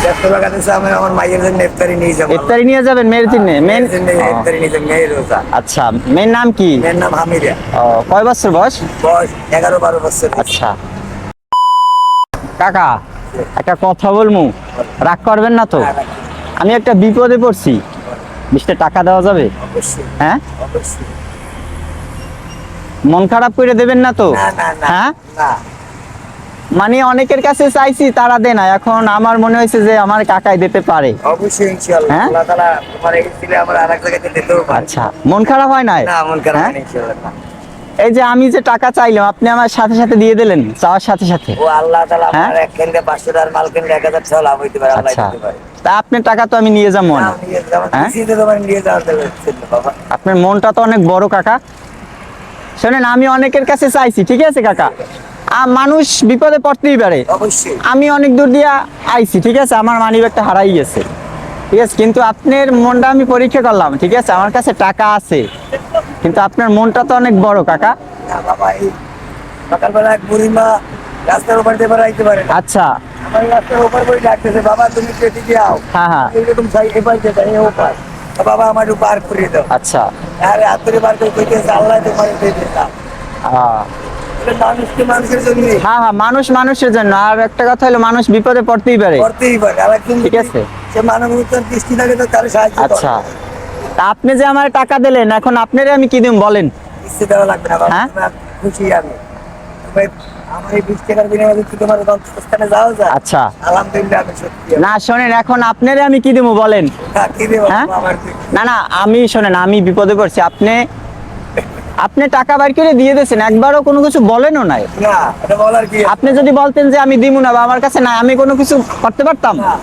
100 টাকা দিছে আমি আমার মায়ের জন্য ইফতারি নিয়ে যাব। ইফতারি নিয়ে যাবেন মেয়ের জন্য? মেয়ের জন্য ইফতারি নিয়ে যাব, মেয়ের রোজা। আচ্ছা, মেয়ের নাম কি? মেয়ের নাম হামিরা। কয় বছর বয়স? বয়স 11-12 বছর। আচ্ছা কাকা, একটা কথা বলমু, রাগ করবেন না তো? আমি একটা বিপদে পড়ছি, 20টা টাকা দেওয়া যাবে? অবশ্যই হ্যাঁ, অবশ্যই। মন খারাপ করে দেবেন না তো? না না না হ্যাঁ, না, মানে অনেকের কাছে চাইছি, তারা দেয় না। এখন আমার মনে হয়েছে যে আমার কাকাই দিতে পারে। অবশ্যই ইনশাআল্লাহ। হ্যাঁ? আল্লাহ তাআলা তোমার এই দিলে আমার আরেক জায়গাতে দিতেও পারে। আচ্ছা, মন খারাপ হয় না? না, মন খারাপ হ্যাঁ? নেই ইনশাআল্লাহ। না। এই যে আমি যে টাকা চাইলাম, আপনি আমার সাথে সাথে দিয়ে দিলেন, চাওয়ার সাথে সাথে। ও আল্লাহ তাআলা হ্যাঁ? আমার এক কেন্দ্রে 500 টাকার মাল কিনলে 1000 টাকা লাভ হইতে পারে, আল্লাহ আচ্ছা, দিতে পারে। তা আপনার টাকা তো আমি নিয়ে যাবো না। না, নিয়ে যাওয়ার হ্যাঁ? খুশিতে তোমার নিয়ে যাওয়ার দরকার ছিল বাবা। আপনার মনটা তো অনেক বড় কাকা। শোনেন, আমি অনেকের কাছে চাইছি, ঠিক আছে কাকা? মানুষ বিপদে পড়তেই পারে। অবশ্যই। আমি অনেক দূর দিয়া আইছি, ঠিক আছে? আমার মানিব্যাগটা হারাই গেছে, ঠিক আছে? কিন্তু আপনার মনটা আমি পরীক্ষা করলাম, ঠিক আছে? আমার কাছে টাকা আছে, কিন্তু আপনার মনটা তো অনেক বড় কাকা। না বাবা, এই সকালবেলা এক বুড়িমা রাস্তার উপর দিয়ে বেড়াইতে পারে না। আচ্ছা, আমার রাস্তার উপর বই ডাকতেছে, বাবা তুমি কেটে যাও। হ্যাঁ হ্যাঁ, এইরকম সাই এবার যেটা এই ওপার, তা বাবা আমার একটু পার করে দাও। আচ্ছা। আরে হাতের বার করে কইতেছে আল্লাহ তোমার দিয়ে দিলাম। এটা মানুষকে মানুষের জন্য হ্যাঁ হ্যাঁ, মানুষ মানুষের জন্য। আর একটা কথা হলো, মানুষ বিপদে পড়তেই পারে, করতেই পারে। আর একজন ঠিক আছে? সে মানবতার দৃষ্টি থাকে তো তার সাহায্য করে। আচ্ছা, তা আপনি যে আমার টাকা দিলেন, এখন আপনারে আমি কি দিম বলেন? কিস্তি দেওয়া লাগবে না বাবা, হ্যাঁ? তোমার খুশি আমি। তুমি আমার এই 20 টাকার বিনিময়ে যদি তোমার গন্তব্যস্থানে যাও যায়, আচ্ছা, আলহামদুলিল্লাহ আমি সত্যি। না শোনেন, এখন আপনারে আমি কি দিব বলেন? না, কি দেবো হ্যাঁ? আমার না না, আমি শোনেন, আমি বিপদে পড়ছি, আপনি টাকা বাইর করে দিয়ে দিয়েছেন, একবারও কোনো কিছু বলেনও নাই। না, এটা বলার কি? আপনি যদি বলতেন যে আমি দিব না বা আমার কাছে নাই, আমি কোনো কিছু করতে পারতাম? না।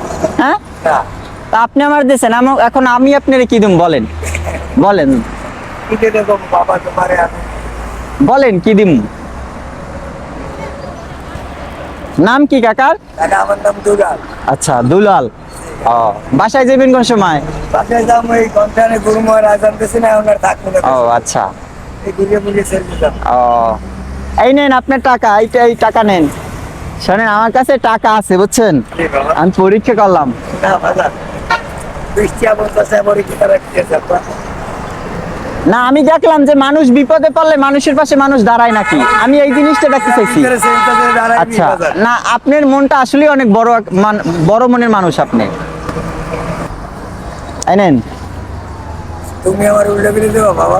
হ্যাঁ, না, তা আপনি আমার দিয়েছেন, এখন আমি আপনারে কি দিম বলেন? বলেন কি দিয়ে দেবো বাবা তোমারে আমি? বলেন কি দিম? নাম কি কাকার? টাকা আমার নাম দুলাল। আচ্ছা, দুলাল। বাসায় যাবেন কোন সময়? বাসায় যাম ওই ঘন্টানে গুরুময় রাজান দেশে না, ওনার থাকবো না। ও আচ্ছা, এই ঘুরিয়ে ঘুরিয়ে চলে যেতাম। এই নেন আপনার টাকা, এই টাকা নেন। শোনেন, আমার কাছে টাকা আছে, বুঝছেন? কি বাবা? আমি পরীক্ষা করলাম। না বাবা, 20 টাকা 50 টাকা করে কি তারা দিয়েছে আপা? না, আমি দেখলাম যে মানুষ বিপদে পড়লে মানুষের পাশে মানুষ দাঁড়ায় নাকি, আমি এই জিনিসটা দেখতে চাইছি। ভিতরে সেন্টার ধরে দাঁড়ায় আচ্ছা, কি বাজার? না আপনার মনটা আসলে অনেক বড়, বড় মনের মানুষ আপনি। এই নেন। তুমি আমার উল্টো করে দেবো বাবা?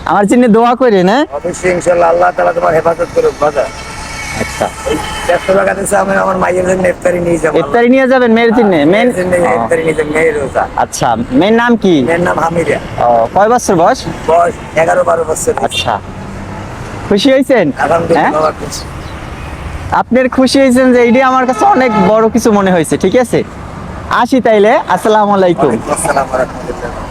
আমার জন্য দোয়া করেন। হ্যাঁ, অবশ্যই ইনশাআল্লাহ, আল্লাহ তাআলা তোমার হেফাজত করুক বাবা। আচ্ছা। 100 টাকা দিছে আমি আমার মায়ের জন্য ইফতারি নিয়ে যাব। ইফতারি নিয়ে যাবেন মেয়ের জন্য? মেয়ের জন্য ইফতারি নিয়ে যাব, মেয়ের রোজা। আচ্ছা, মেয়ের নাম কি? মেয়ের নাম হামিরা। কয় বছর বয়স? বয়স 11-12 বছর। আচ্ছা, খুশি হয়েছেন? আলহামদুলিল্লাহ হ্যাঁ, বাবা, খুশি। আপনার খুশি হয়েছেন যে এইটা আমার কাছে অনেক বড় কিছু মনে হয়েছে, ঠিক আছে? আসি তাইলে, আসসালামু আলাইকুম। ওয়ালাইকুম আসসালাম ওয়া রাহমাতুল্লাহ।